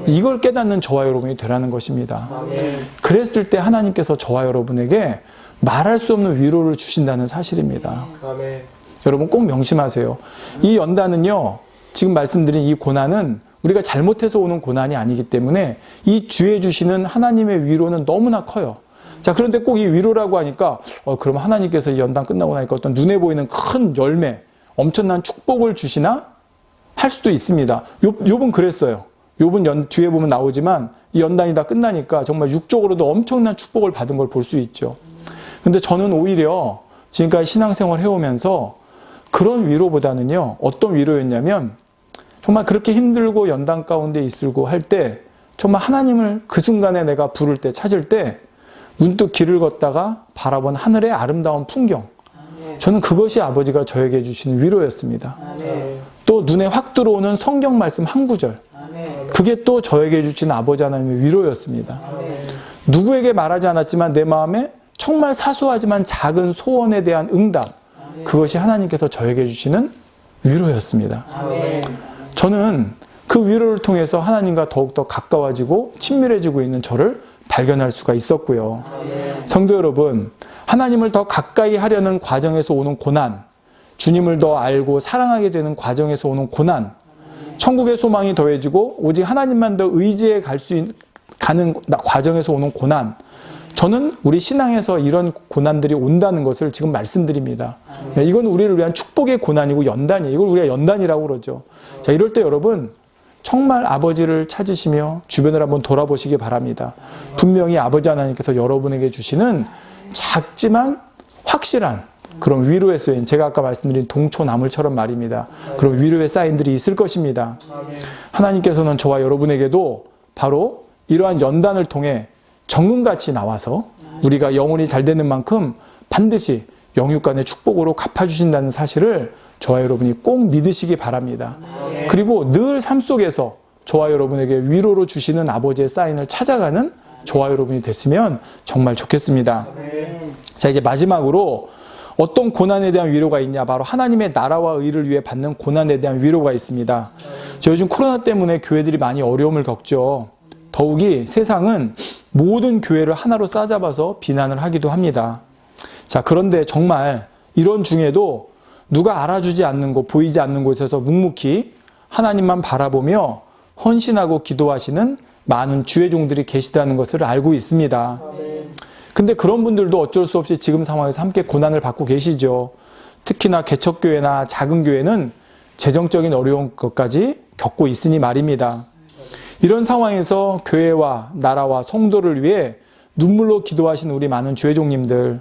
이걸 깨닫는 저와 여러분이 되라는 것입니다. 그랬을 때 하나님께서 저와 여러분에게 말할 수 없는 위로를 주신다는 사실입니다. 여러분 꼭 명심하세요. 이 연단은요, 지금 말씀드린 이 고난은 우리가 잘못해서 오는 고난이 아니기 때문에 이 주에 주시는 하나님의 위로는 너무나 커요. 자, 그런데 꼭 이 위로라고 하니까 그럼 하나님께서 이 연단 끝나고 나니까 어떤 눈에 보이는 큰 열매, 엄청난 축복을 주시나? 할 수도 있습니다. 욥은 그랬어요. 욥은 뒤에 보면 나오지만 이 연단이 다 끝나니까 정말 육적으로도 엄청난 축복을 받은 걸 볼 수 있죠. 근데 저는 오히려 지금까지 신앙생활 해오면서 그런 위로보다는요, 어떤 위로였냐면 정말 그렇게 힘들고 연단 가운데 있을고 할 때 정말 하나님을 그 순간에 내가 부를 때, 찾을 때 문득 길을 걷다가 바라본 하늘의 아름다운 풍경, 저는 그것이 아버지가 저에게 주시는 위로였습니다. 또 눈에 확 들어오는 성경 말씀 한 구절, 그게 또 저에게 주신 아버지 하나님의 위로였습니다. 누구에게 말하지 않았지만 내 마음에 정말 사소하지만 작은 소원에 대한 응답, 그것이 하나님께서 저에게 주시는 위로였습니다. 저는 그 위로를 통해서 하나님과 더욱더 가까워지고 친밀해지고 있는 저를 발견할 수가 있었고요. 성도 여러분, 하나님을 더 가까이 하려는 과정에서 오는 고난, 주님을 더 알고 사랑하게 되는 과정에서 오는 고난, 천국의 소망이 더해지고 오직 하나님만 더 의지해 가는 과정에서 오는 고난, 저는 우리 신앙에서 이런 고난들이 온다는 것을 지금 말씀드립니다. 이건 우리를 위한 축복의 고난이고 연단이에요. 이걸 우리가 연단이라고 그러죠. 자, 이럴 때 여러분 정말 아버지를 찾으시며 주변을 한번 돌아보시기 바랍니다. 분명히 아버지 하나님께서 여러분에게 주시는 작지만 확실한 그런 위로의 사인, 제가 아까 말씀드린 동초나물처럼 말입니다. 그런 위로의 사인들이 있을 것입니다. 하나님께서는 저와 여러분에게도 바로 이러한 연단을 통해 정금같이 나와서 우리가 영혼이 잘 되는 만큼 반드시 영육간의 축복으로 갚아주신다는 사실을 저와 여러분이 꼭 믿으시기 바랍니다. 그리고 늘 삶 속에서 저와 여러분에게 위로로 주시는 아버지의 사인을 찾아가는 저와 여러분이 됐으면 정말 좋겠습니다. 자, 이제 마지막으로 어떤 고난에 대한 위로가 있냐? 바로 하나님의 나라와 의를 위해 받는 고난에 대한 위로가 있습니다. 요즘 코로나 때문에 교회들이 많이 어려움을 겪죠. 더욱이 세상은 모든 교회를 하나로 싸잡아서 비난을 하기도 합니다. 자, 그런데 정말 이런 중에도 누가 알아주지 않는 곳, 보이지 않는 곳에서 묵묵히 하나님만 바라보며 헌신하고 기도하시는 많은 주의 종들이 계시다는 것을 알고 있습니다. 근데 그런 분들도 어쩔 수 없이 지금 상황에서 함께 고난을 받고 계시죠. 특히나 개척교회나 작은 교회는 재정적인 어려운 것까지 겪고 있으니 말입니다. 이런 상황에서 교회와 나라와 성도를 위해 눈물로 기도하신 우리 많은 주의종님들,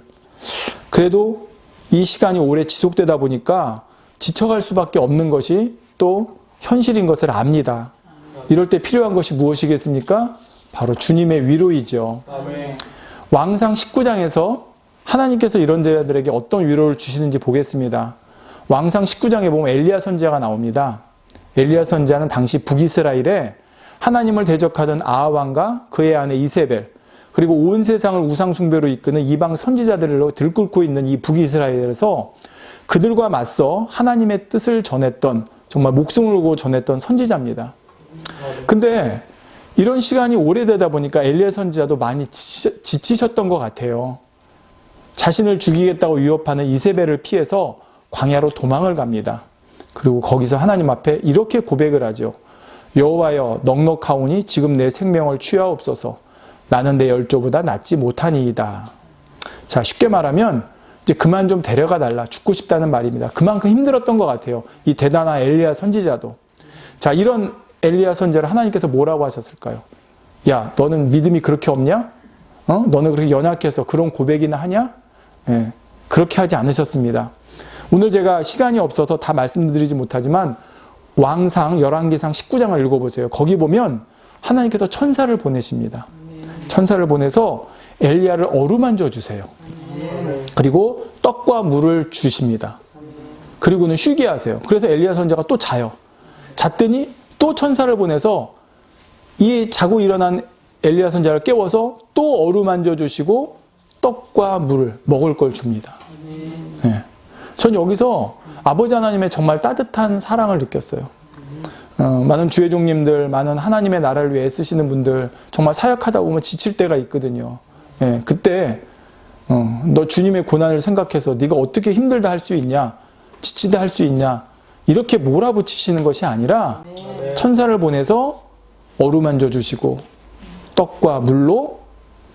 그래도 이 시간이 오래 지속되다 보니까 지쳐갈 수밖에 없는 것이 또 현실인 것을 압니다. 이럴 때 필요한 것이 무엇이겠습니까? 바로 주님의 위로이죠. 왕상 19장에서 하나님께서 이런 자들에게 어떤 위로를 주시는지 보겠습니다. 왕상 19장에 보면 엘리야 선지자가 나옵니다. 엘리야 선지자는 당시 북이스라엘에 하나님을 대적하던 아하 왕과 그의 아내 이세벨, 그리고 온 세상을 우상 숭배로 이끄는 이방 선지자들로 들끓고 있는 이 북이스라엘에서 그들과 맞서 하나님의 뜻을 전했던, 정말 목숨을 걸고 전했던 선지자입니다. 근데 이런 시간이 오래되다 보니까 엘리야 선지자도 많이 지치셨던 것 같아요. 자신을 죽이겠다고 위협하는 이세벨을 피해서 광야로 도망을 갑니다. 그리고 거기서 하나님 앞에 이렇게 고백을 하죠. 여호와여, 넉넉하오니 지금 내 생명을 취하옵소서. 나는 내 열조보다 낫지 못하니이다. 자, 쉽게 말하면 이제 그만 좀 데려가 달라, 죽고 싶다는 말입니다. 그만큼 힘들었던 것 같아요. 이 대단한 엘리야 선지자도. 자, 이런 엘리야 선지자를 하나님께서 뭐라고 하셨을까요? 야, 너는 믿음이 그렇게 없냐? 너는 그렇게 연약해서 그런 고백이나 하냐? 예, 그렇게 하지 않으셨습니다. 오늘 제가 시간이 없어서 다 말씀드리지 못하지만 왕상 열왕기상 19장을 읽어보세요. 거기 보면 하나님께서 천사를 보내십니다. 천사를 보내서 엘리야를 어루만져 주세요. 그리고 떡과 물을 주십니다. 그리고는 쉬게 하세요. 그래서 엘리야 선지자가 또 자요. 잤더니 또 천사를 보내서 이 자고 일어난 엘리야 선지자를 깨워서 또 어루만져 주시고 떡과 물을 먹을 걸 줍니다. 네. 전 여기서 아버지 하나님의 정말 따뜻한 사랑을 느꼈어요. 많은 주의 종님들, 많은 하나님의 나라를 위해 애쓰시는 분들 정말 사역하다 보면 지칠 때가 있거든요. 예, 그때 너 주님의 고난을 생각해서 네가 어떻게 힘들다 할 수 있냐, 지치다 할 수 있냐, 이렇게 몰아붙이시는 것이 아니라 천사를 보내서 어루만져 주시고 떡과 물로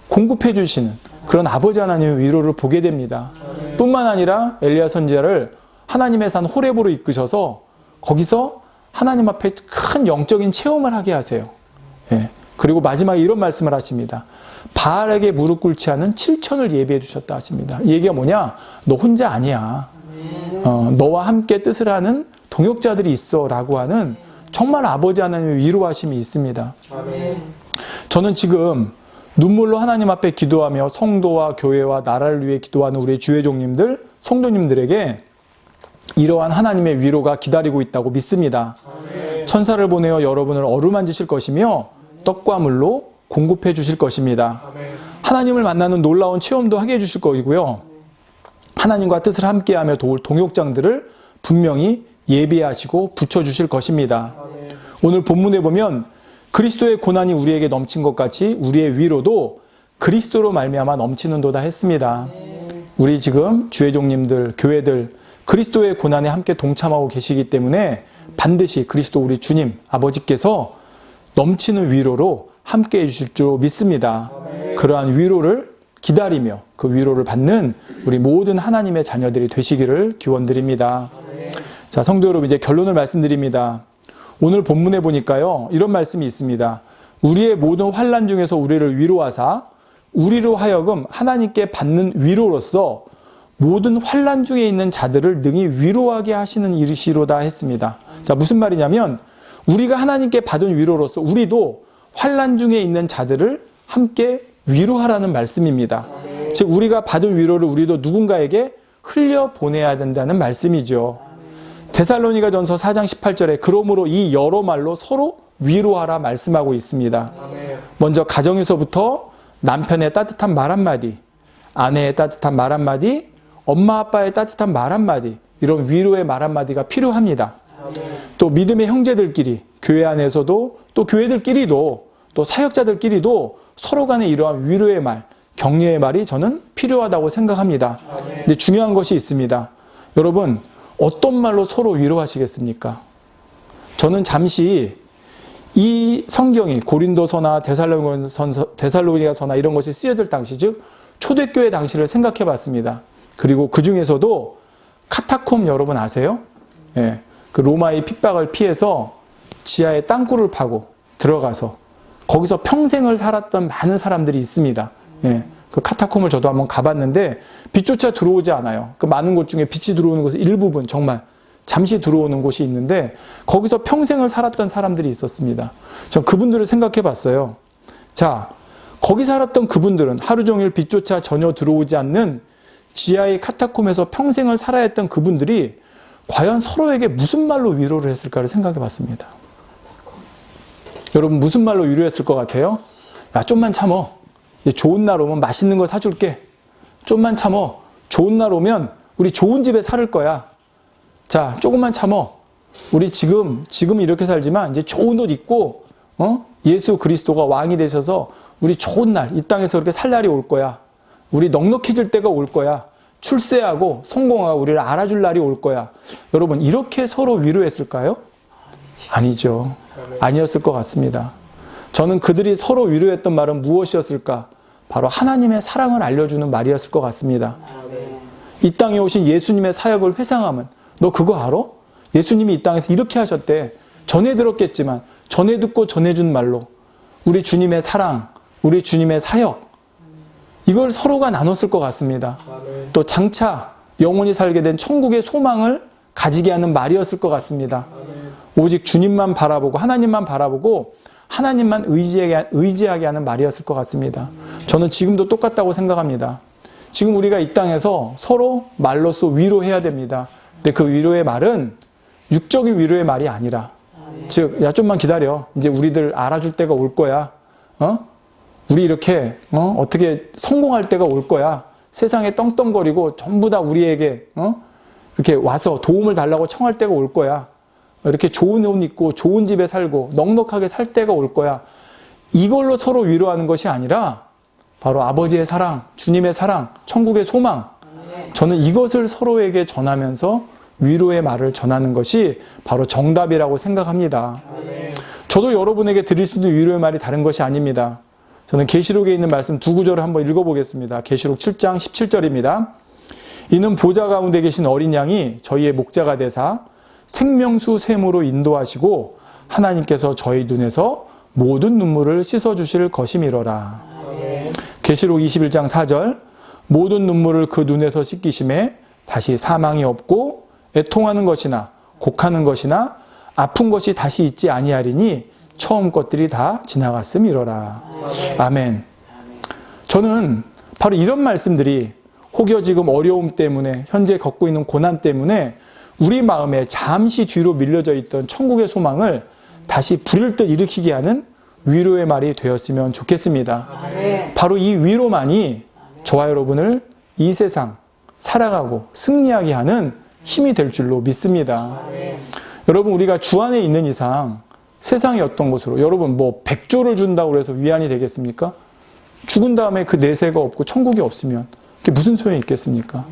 공급해 주시는 그런 아버지 하나님의 위로를 보게 됩니다. 뿐만 아니라 엘리야 선지자를 하나님의 산 호렙으로 이끄셔서 거기서 하나님 앞에 큰 영적인 체험을 하게 하세요. 예. 그리고 마지막에 이런 말씀을 하십니다. 바알에게 무릎 꿇지 않은 7천을 예비해 주셨다 하십니다. 이 얘기가 뭐냐? 너 혼자 아니야. 너와 함께 뜻을 하는 동역자들이 있어 라고 하는 정말 아버지 하나님의 위로하심이 있습니다. 저는 지금 눈물로 하나님 앞에 기도하며 성도와 교회와 나라를 위해 기도하는 우리 주의 종님들, 성도님들에게 이러한 하나님의 위로가 기다리고 있다고 믿습니다. 천사를 보내어 여러분을 어루만지실 것이며 떡과 물로 공급해 주실 것입니다. 하나님을 만나는 놀라운 체험도 하게 해주실 것이고요. 하나님과 뜻을 함께하며 도울 동역장들을 분명히 예비하시고 붙여주실 것입니다. 오늘 본문에 보면 그리스도의 고난이 우리에게 넘친 것 같이 우리의 위로도 그리스도로 말미암아 넘치는도다 했습니다. 우리 지금 주의 종님들, 교회들 그리스도의 고난에 함께 동참하고 계시기 때문에 반드시 그리스도 우리 주님 아버지께서 넘치는 위로로 함께 해주실 줄 믿습니다. 그러한 위로를 기다리며 그 위로를 받는 우리 모든 하나님의 자녀들이 되시기를 기원드립니다. 자, 성도 여러분, 이제 결론을 말씀드립니다. 오늘 본문에 보니까요, 이런 말씀이 있습니다. 우리의 모든 환난 중에서 우리를 위로하사 우리로 하여금 하나님께 받는 위로로서 모든 환난 중에 있는 자들을 능히 위로하게 하시는 일이시로다 했습니다. 자, 무슨 말이냐면 우리가 하나님께 받은 위로로서 우리도 환난 중에 있는 자들을 함께 위로하라는 말씀입니다. 즉 우리가 받은 위로를 우리도 누군가에게 흘려보내야 된다는 말씀이죠. 데살로니가전서 4장 18절에 그러므로 이 여러 말로 서로 위로하라 말씀하고 있습니다. 먼저 가정에서부터 남편의 따뜻한 말 한마디, 아내의 따뜻한 말 한마디, 엄마 아빠의 따뜻한 말 한마디, 이런 위로의 말 한마디가 필요합니다. 또 믿음의 형제들끼리, 교회 안에서도 또 교회들끼리도 또 사역자들끼리도 서로 간에 이러한 위로의 말, 격려의 말이 저는 필요하다고 생각합니다. 근데 중요한 것이 있습니다. 여러분, 어떤 말로 서로 위로하시겠습니까? 저는 잠시 이 성경이 고린도서나 데살로니가서나 이런 것이 쓰여질 당시, 즉 초대교회 당시를 생각해 봤습니다. 그리고 그 중에서도 카타콤 여러분 아세요? 예, 그 로마의 핍박을 피해서 지하에 땅굴을 파고 들어가서 거기서 평생을 살았던 많은 사람들이 있습니다. 예, 그 카타콤을 저도 한번 가봤는데 빛조차 들어오지 않아요. 그 많은 곳 중에 빛이 들어오는 곳은 일부분, 정말 잠시 들어오는 곳이 있는데 거기서 평생을 살았던 사람들이 있었습니다. 전 그분들을 생각해 봤어요. 자, 거기 살았던 그분들은 하루 종일 빛조차 전혀 들어오지 않는 지하의 카타콤에서 평생을 살아야 했던 그분들이 과연 서로에게 무슨 말로 위로를 했을까를 생각해 봤습니다. 여러분, 무슨 말로 위로했을 것 같아요? 야, 좀만 참어. 좋은 날 오면 맛있는 거 사줄게. 좀만 참어. 좋은 날 오면 우리 좋은 집에 살 거야. 자, 조금만 참어. 우리 지금 이렇게 살지만 이제 좋은 옷 입고 예수 그리스도가 왕이 되셔서 우리 좋은 날, 이 땅에서 그렇게 살 날이 올 거야. 우리 넉넉해질 때가 올 거야. 출세하고 성공하고 우리를 알아줄 날이 올 거야. 여러분, 이렇게 서로 위로했을까요? 아니죠. 아니었을 것 같습니다. 저는 그들이 서로 위로했던 말은 무엇이었을까? 바로 하나님의 사랑을 알려주는 말이었을 것 같습니다. 이 땅에 오신 예수님의 사역을 회상하면, 너 그거 알아? 예수님이 이 땅에서 이렇게 하셨대. 전해 들었겠지만 전해 듣고 전해준 말로 우리 주님의 사랑, 우리 주님의 사역, 이걸 서로가 나눴을 것 같습니다. 또 장차 영원히 살게 된 천국의 소망을 가지게 하는 말이었을 것 같습니다. 오직 주님만 바라보고 하나님만 바라보고 하나님만 의지하게 하는 말이었을 것 같습니다. 저는 지금도 똑같다고 생각합니다. 지금 우리가 이 땅에서 서로 말로써 위로해야 됩니다. 근데 그 위로의 말은 육적인 위로의 말이 아니라, 즉, 야, 좀만 기다려. 이제 우리들 알아줄 때가 올 거야. 우리 이렇게 어떻게 성공할 때가 올 거야. 세상에 떵떵거리고 전부 다 우리에게 이렇게 와서 도움을 달라고 청할 때가 올 거야. 이렇게 좋은 옷 입고 좋은 집에 살고 넉넉하게 살 때가 올 거야. 이걸로 서로 위로하는 것이 아니라 바로 아버지의 사랑, 주님의 사랑, 천국의 소망, 저는 이것을 서로에게 전하면서 위로의 말을 전하는 것이 바로 정답이라고 생각합니다. 저도 여러분에게 드릴 수 있는 위로의 말이 다른 것이 아닙니다. 저는 계시록에 있는 말씀 두 구절을 한번 읽어보겠습니다. 계시록 7장 17절입니다. 이는 보좌 가운데 계신 어린 양이 저희의 목자가 되사 생명수 샘으로 인도하시고 하나님께서 저희 눈에서 모든 눈물을 씻어주실 것이미러라. 계시록 21장 4절 모든 눈물을 그 눈에서 씻기심에 다시 사망이 없고 애통하는 것이나 곡하는 것이나 아픈 것이 다시 있지 아니하리니 처음 것들이 다 지나갔음이러라. 아멘. 저는 바로 이런 말씀들이 혹여 지금 어려움 때문에 현재 겪고 있는 고난 때문에 우리 마음에 잠시 뒤로 밀려져 있던 천국의 소망을 다시 불일 듯 일으키게 하는 위로의 말이 되었으면 좋겠습니다. 바로 이 위로만이 저와 여러분을 이 세상 살아가고 승리하게 하는 힘이 될 줄로 믿습니다. 여러분, 우리가 주 안에 있는 이상 세상의 어떤 것으로, 여러분 뭐 100조를 준다고 해서 위안이 되겠습니까? 죽은 다음에 그 내세가 없고 천국이 없으면 그게 무슨 소용이 있겠습니까?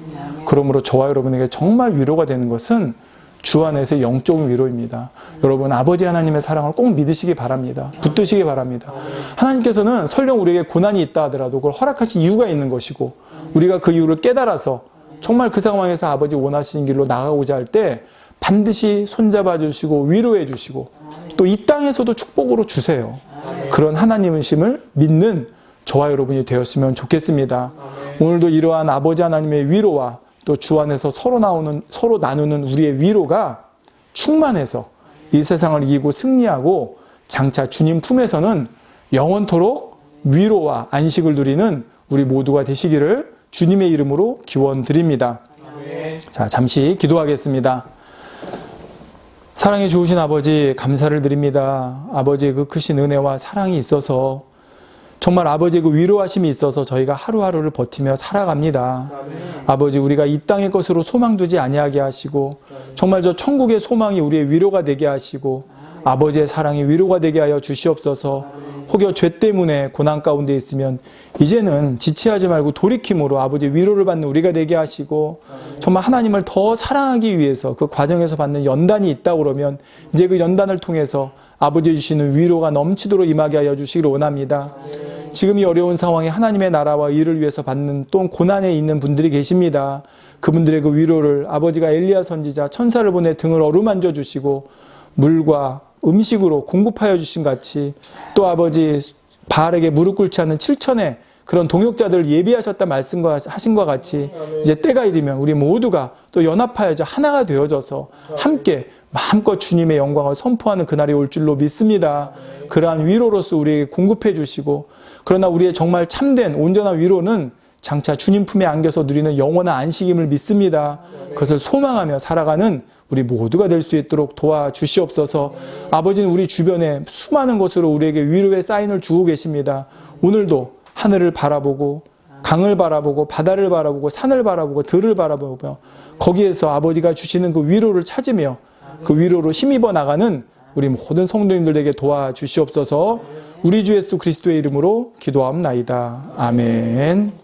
그러므로 저와 여러분에게 정말 위로가 되는 것은 주 안에서의 영적인 위로입니다. 여러분, 아버지 하나님의 사랑을 꼭 믿으시기 바랍니다. 붙드시기 바랍니다. 하나님께서는 설령 우리에게 고난이 있다 하더라도 그걸 허락하신 이유가 있는 것이고, 우리가 그 이유를 깨달아서 정말 그 상황에서 아버지 원하시는 길로 나가고자 할 때 반드시 손잡아 주시고 위로해 주시고 또 이 땅에서도 축복으로 주세요. 그런 하나님이심을 믿는 저와 여러분이 되었으면 좋겠습니다. 오늘도 이러한 아버지 하나님의 위로와 또 주 안에서 서로 나누는 우리의 위로가 충만해서 이 세상을 이기고 승리하고 장차 주님 품에서는 영원토록 위로와 안식을 누리는 우리 모두가 되시기를 주님의 이름으로 기원드립니다. 자, 잠시 기도하겠습니다. 사랑이 좋으신 아버지, 감사를 드립니다. 아버지의 그 크신 은혜와 사랑이 있어서, 정말 아버지의 그 위로하심이 있어서 저희가 하루하루를 버티며 살아갑니다. 아버지, 우리가 이 땅의 것으로 소망 두지 아니하게 하시고 정말 저 천국의 소망이 우리의 위로가 되게 하시고 아버지의 사랑이 위로가 되게 하여 주시옵소서. 혹여 죄 때문에 고난 가운데 있으면 이제는 지체하지 말고 돌이킴으로 아버지 위로를 받는 우리가 되게 하시고, 정말 하나님을 더 사랑하기 위해서 그 과정에서 받는 연단이 있다 그러면 이제 그 연단을 통해서 아버지 주시는 위로가 넘치도록 임하게 하여 주시기를 원합니다. 지금 이 어려운 상황에 하나님의 나라와 일을 위해서 받는 또 고난에 있는 분들이 계십니다. 그분들의 그 위로를 아버지가 엘리야 선지자 천사를 보내 등을 어루만져 주시고 물과 음식으로 공급하여 주신 같이, 또 아버지 바알에게 무릎 꿇지 않는 7천의 그런 동역자들을 예비하셨다 말씀하신 것 같이 이제 때가 이르면 우리 모두가 또 연합하여져 하나가 되어져서 함께 마음껏 주님의 영광을 선포하는 그날이 올 줄로 믿습니다. 그러한 위로로서 우리에게 공급해 주시고, 그러나 우리의 정말 참된 온전한 위로는 장차 주님 품에 안겨서 누리는 영원한 안식임을 믿습니다. 그것을 소망하며 살아가는 우리 모두가 될 수 있도록 도와주시옵소서. 아버지는 우리 주변에 수많은 것으로 우리에게 위로의 사인을 주고 계십니다. 오늘도 하늘을 바라보고 강을 바라보고 바다를 바라보고 산을 바라보고 들을 바라보며 거기에서 아버지가 주시는 그 위로를 찾으며 그 위로로 힘입어 나가는 우리 모든 성도님들 에게 도와주시옵소서. 우리 주 예수 그리스도의 이름으로 기도하옵나이다. 아멘.